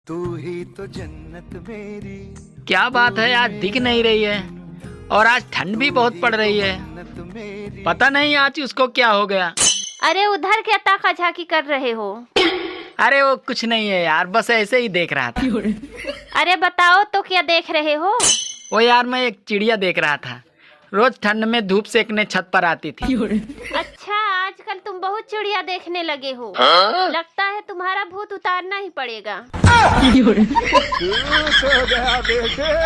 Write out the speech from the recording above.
तू ही तो जन्नत मेरी। क्या बात है, आज दिख नहीं रही है और आज ठंड भी बहुत पड़ रही है। पता नहीं आज उसको क्या हो गया। अरे उधर क्या ताका झाकी कर रहे हो? अरे वो कुछ नहीं है यार, बस ऐसे ही देख रहा था। अरे बताओ तो क्या देख रहे हो? वो यार मैं एक चिड़िया देख रहा था, रोज ठंड में धूप सेकने छत पर आती थी। अच्छा, आजकल तुम बहुत चिड़िया देखने लगे हो। लगता है तुम्हारा भूत उतारना ही पड़ेगा। गया बेटे।